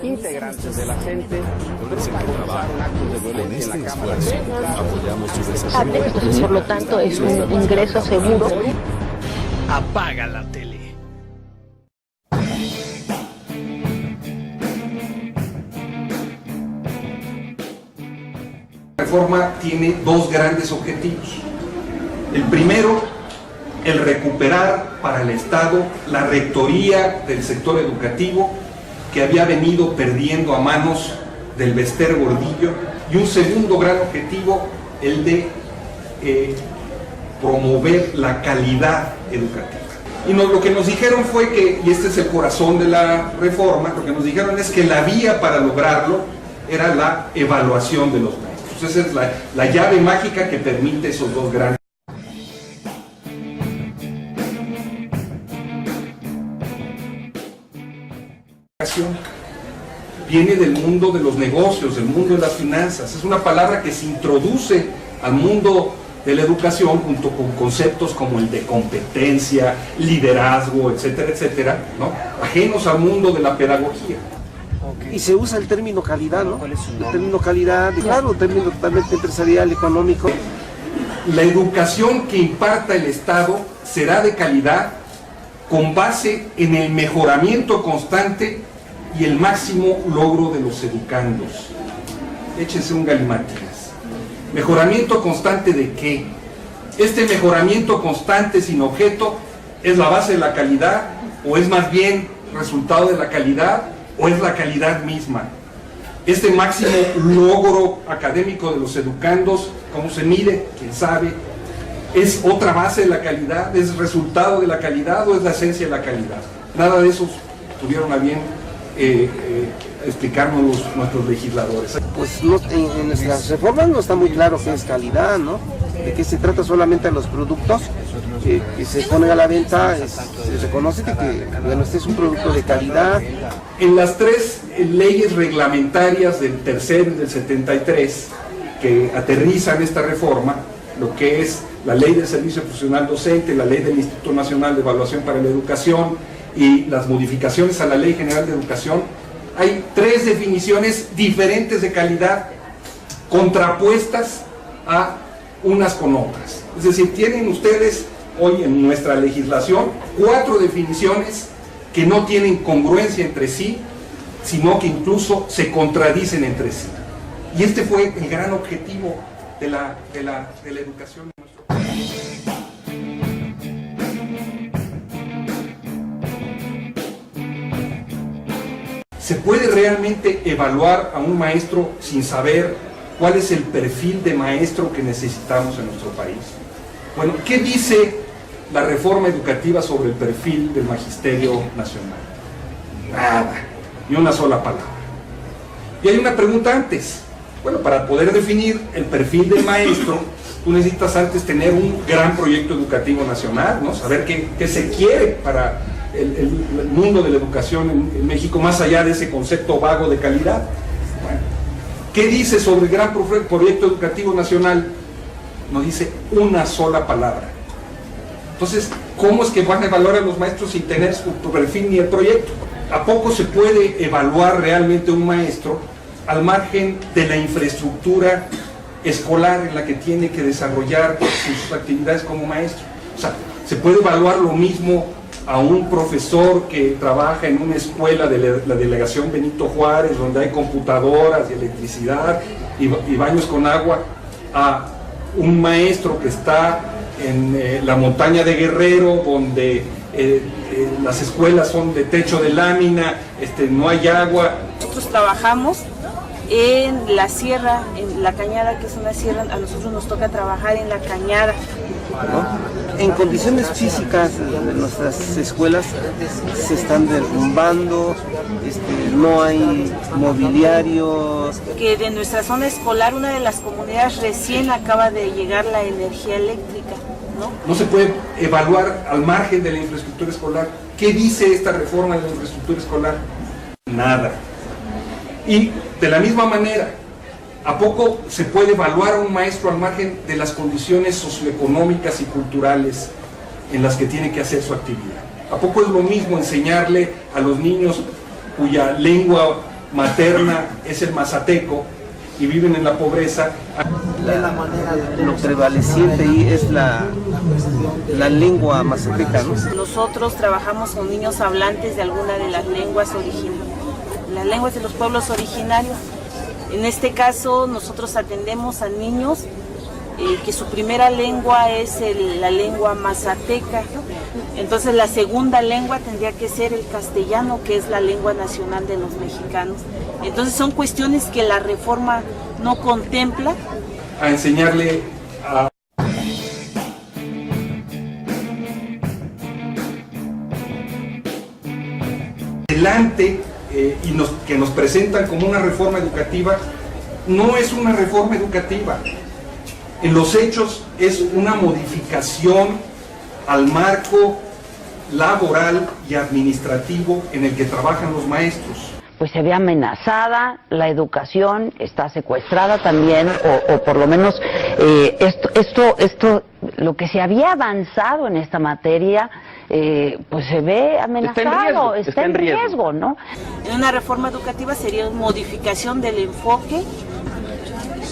Integrantes de la gente con este esfuerzo apoyamos su desarrollo. Por lo tanto, es un ingreso seguro. Apaga la tele. La reforma tiene dos grandes objetivos. El primero, el recuperar para el Estado la rectoría del sector educativo que había venido perdiendo a manos del Bester Gordillo, y un segundo gran objetivo, el de promover la calidad educativa. Y lo que nos dijeron fue que, y este es el corazón de la reforma, lo que nos dijeron es que la vía para lograrlo era la evaluación de los maestros. Esa es la llave mágica que permite esos dos grandes. Viene del mundo de los negocios, del mundo de las finanzas. Es una palabra que se introduce al mundo de la educación junto con conceptos como el de competencia, liderazgo, etcétera, etcétera, ¿no? Ajenos al mundo de la pedagogía. Y se usa el término calidad, ¿no? El término calidad, claro, un término totalmente empresarial, económico. La educación que imparta el Estado será de calidad con base en el mejoramiento constante y el máximo logro de los educandos. Échense un galimatías. ¿Mejoramiento constante de qué? ¿Este mejoramiento constante sin objeto es la base de la calidad, o es más bien resultado de la calidad, o es la calidad misma? Este máximo logro académico de los educandos, ¿cómo se mide? ¿Quién sabe? ¿Es otra base de la calidad? ¿Es resultado de la calidad o es la esencia de la calidad? Nada de eso tuvieron a bien explicarnos nuestros legisladores. Pues no, en nuestras reformas no está muy claro qué es calidad, ¿no? De qué se trata solamente a los productos que se ponen a la venta, se reconoce de que, bueno, este es un producto de calidad. En las tres leyes reglamentarias del tercero y del 73 que aterrizan esta reforma, lo que es la ley del servicio profesional docente, la ley del Instituto Nacional de Evaluación para la Educación y las modificaciones a la Ley General de Educación, hay tres definiciones diferentes de calidad contrapuestas a unas con otras. Es decir, tienen ustedes hoy en nuestra legislación 4 definiciones que no tienen congruencia entre sí, sino que incluso se contradicen entre sí. Y este fue el gran objetivo de la educación en nuestro país. ¿Se puede realmente evaluar a un maestro sin saber cuál es el perfil de maestro que necesitamos en nuestro país? Bueno, ¿qué dice la reforma educativa sobre el perfil del magisterio nacional? Nada, ni una sola palabra. Y hay una pregunta antes. Bueno, para poder definir el perfil del maestro, tú necesitas antes tener un gran proyecto educativo nacional, ¿no? Saber qué se quiere para el mundo de la educación en México, más allá de ese concepto vago de calidad. Bueno, ¿qué dice sobre el gran proyecto educativo nacional? No dice una sola palabra. Entonces, ¿cómo es que van a evaluar a los maestros sin tener su perfil ni el proyecto? ¿A poco se puede evaluar realmente un maestro al margen de la infraestructura escolar en la que tiene que desarrollar sus actividades como maestro? O sea, ¿se puede evaluar lo mismo a un profesor que trabaja en una escuela de la delegación Benito Juárez, donde hay computadoras y electricidad y baños con agua, a un maestro que está en la montaña de Guerrero, donde las escuelas son de techo de lámina, no hay agua? Nosotros trabajamos en la sierra, en la cañada, que es una sierra, a nosotros nos toca trabajar en la cañada, ¿no? En condiciones físicas de nuestras escuelas se están derrumbando, no hay mobiliario. Que de nuestra zona escolar, una de las comunidades, recién acaba de llegar la energía eléctrica, ¿no? No se puede evaluar al margen de la infraestructura escolar. ¿Qué dice esta reforma de la infraestructura escolar? Nada. Y de la misma manera, ¿a poco se puede evaluar a un maestro al margen de las condiciones socioeconómicas y culturales en las que tiene que hacer su actividad? ¿A poco es lo mismo enseñarle a los niños cuya lengua materna es el mazateco y viven en la pobreza. Lo prevaleciente ahí es la lengua mazateca, ¿no? Nosotros trabajamos con niños hablantes de alguna de las lenguas de los pueblos originarios. En este caso nosotros atendemos a niños que su primera lengua es la lengua mazateca. Entonces la segunda lengua tendría que ser el castellano, que es la lengua nacional de los mexicanos. Entonces son cuestiones que la reforma no contempla. A enseñarle a... Adelante que nos presentan como una reforma educativa, no es una reforma educativa. En los hechos es una modificación al marco laboral y administrativo en el que trabajan los maestros. Pues se ve amenazada, la educación está secuestrada también, o por lo menos esto, lo que se había avanzado en esta materia, pues se ve amenazado, está en riesgo, ¿no? En una reforma educativa sería una modificación del enfoque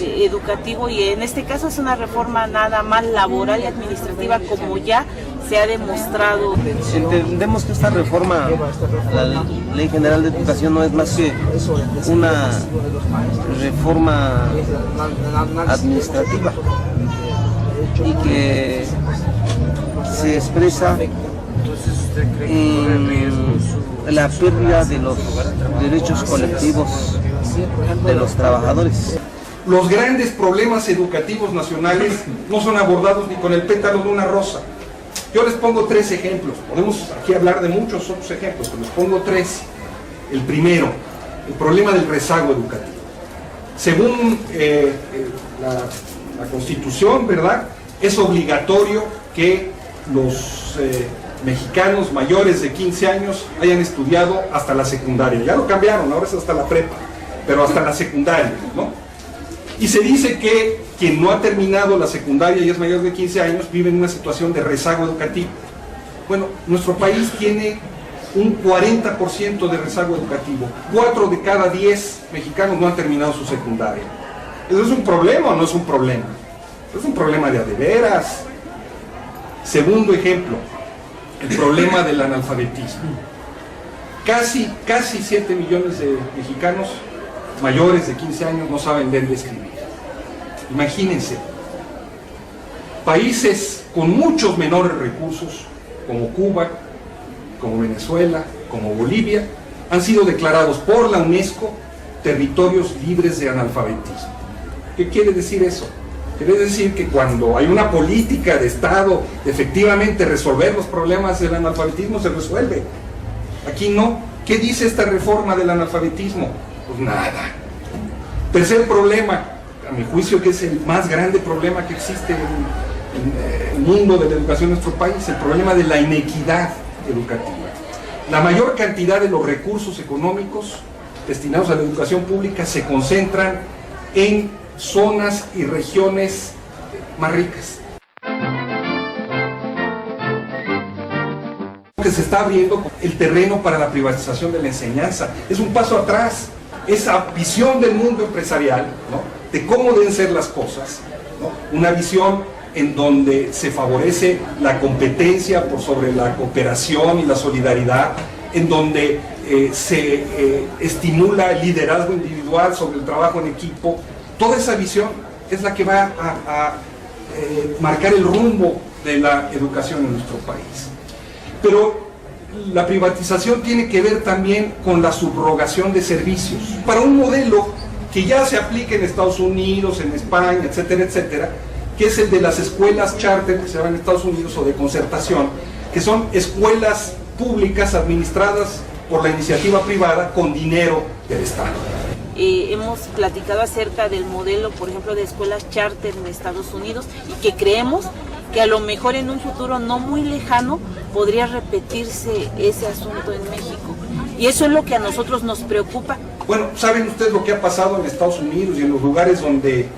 educativo, y en este caso es una reforma nada más laboral y administrativa, como ya se ha demostrado. Entendemos que esta reforma a la Ley General de Educación no es más que una reforma administrativa y que se expresa en la pérdida de los derechos colectivos de los trabajadores. Los grandes problemas educativos nacionales no son abordados ni con el pétalo de una rosa. Yo les pongo 3 ejemplos. Podemos aquí hablar de muchos otros ejemplos, pero les pongo 3. El primero, el problema del rezago educativo. Según la Constitución, ¿verdad?, es obligatorio que los mexicanos mayores de 15 años hayan estudiado hasta la secundaria. Ya lo cambiaron, ahora es hasta la prepa, pero hasta la secundaria, ¿no? Y se dice que quien no ha terminado la secundaria y es mayor de 15 años vive en una situación de rezago educativo. Bueno, nuestro país tiene un 40% de rezago educativo. 4 de cada 10 mexicanos no han terminado su secundaria. ¿Eso es un problema o no es un problema? Es un problema de a de veras. Segundo ejemplo, el problema del analfabetismo. Casi 7 millones de mexicanos mayores de 15 años no saben leer y escribir. Imagínense, países con muchos menores recursos, como Cuba, como Venezuela, como Bolivia, han sido declarados por la UNESCO territorios libres de analfabetismo. ¿Qué quiere decir eso? Quiere decir que cuando hay una política de Estado de efectivamente resolver los problemas del analfabetismo, se resuelve. Aquí no. ¿Qué dice esta reforma del analfabetismo? Pues nada. Tercer problema, a mi juicio que es el más grande problema que existe en el mundo de la educación en nuestro país, el problema de la inequidad educativa. La mayor cantidad de los recursos económicos destinados a la educación pública se concentran en zonas y regiones más ricas. Que se está abriendo el terreno para la privatización de la enseñanza. Es un paso atrás. Esa visión del mundo empresarial, ¿no?, de cómo deben ser las cosas, ¿no?, una visión en donde se favorece la competencia por sobre la cooperación y la solidaridad, en donde se estimula el liderazgo individual sobre el trabajo en equipo. Toda esa visión es la que va a marcar el rumbo de la educación en nuestro país. Pero la privatización tiene que ver también con la subrogación de servicios. Para un modelo que ya se aplica en Estados Unidos, en España, etcétera, etcétera, que es el de las escuelas charter que se llaman en Estados Unidos, o de concertación, que son escuelas públicas administradas por la iniciativa privada con dinero del Estado. Hemos platicado acerca del modelo, por ejemplo, de escuelas charter en Estados Unidos, y que creemos que a lo mejor en un futuro no muy lejano podría repetirse ese asunto en México. Y eso es lo que a nosotros nos preocupa. Bueno, ¿saben ustedes lo que ha pasado en Estados Unidos y en los lugares donde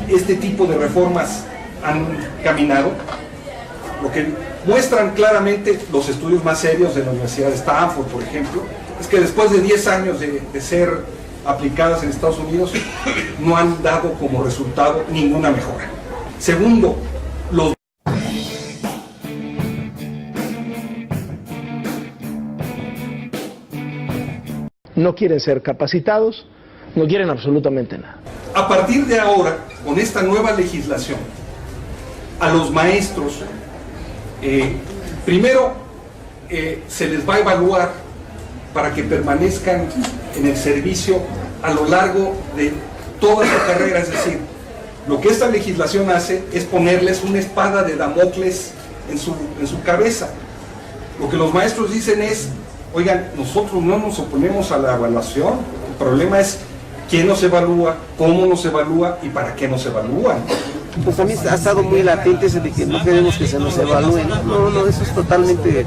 este tipo de reformas han caminado? Lo que muestran claramente los estudios más serios de la Universidad de Stanford, por ejemplo, es que después de 10 años de ser aplicadas en Estados Unidos, no han dado como resultado ninguna mejora. Segundo, los no quieren ser capacitados, no quieren absolutamente nada. A partir de ahora, con esta nueva legislación, a los maestros, primero se les va a evaluar para que permanezcan en el servicio a lo largo de toda su carrera. Es decir, lo que esta legislación hace es ponerles una espada de Damocles en su cabeza. Lo que los maestros dicen es: oigan, nosotros no nos oponemos a la evaluación, el problema es quién nos evalúa, cómo nos evalúa y para qué nos evalúan. Pues a mí ha estado muy latente ese de que no queremos que se nos evalúe. No, eso es totalmente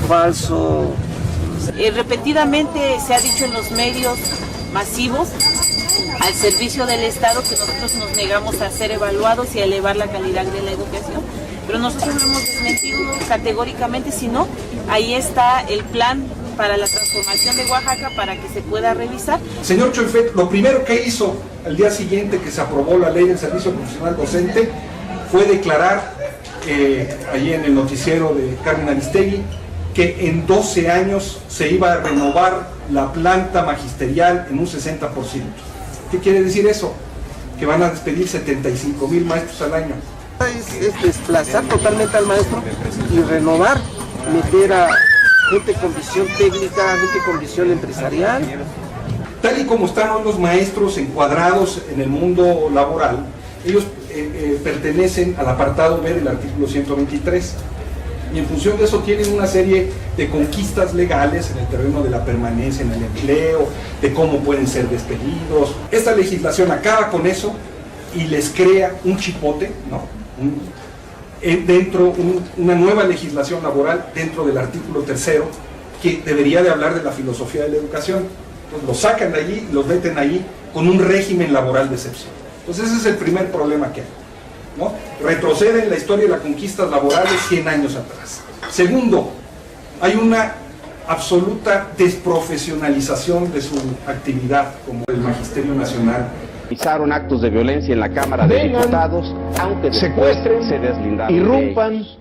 falso. Repetidamente se ha dicho en los medios masivos al servicio del Estado que nosotros nos negamos a ser evaluados y a elevar la calidad de la educación, pero nosotros lo hemos desmentido categóricamente. Si no, ahí está el plan para la transformación de Oaxaca para que se pueda revisar. Señor Choifet, lo primero que hizo al día siguiente que se aprobó la ley del servicio profesional docente fue declarar allí en el noticiero de Carmen Aristegui que en 12 años se iba a renovar la planta magisterial en un 60%. ¿Qué quiere decir eso? Que van a despedir 75,000 maestros al año. Es desplazar totalmente al maestro y renovar, meter a gente con visión técnica, gente con visión empresarial. Tal y como están hoy los maestros encuadrados en el mundo laboral, ellos pertenecen al apartado B del artículo 123. Y en función de eso tienen una serie de conquistas legales en el terreno de la permanencia en el empleo, de cómo pueden ser despedidos. Esta legislación acaba con eso y les crea un chipote, ¿no? Una nueva legislación laboral dentro del artículo 3, que debería de hablar de la filosofía de la educación. Entonces los sacan de allí y los meten allí con un régimen laboral de excepción. Entonces ese es el primer problema que hay, ¿no? Retrocede en la historia de las conquistas laborales 100 años atrás. Segundo, hay una absoluta desprofesionalización de su actividad como el Magisterio Nacional. Realizaron actos de violencia en la Cámara de Diputados, aunque después secuestren, se deslindaron de irrumpan, ellos.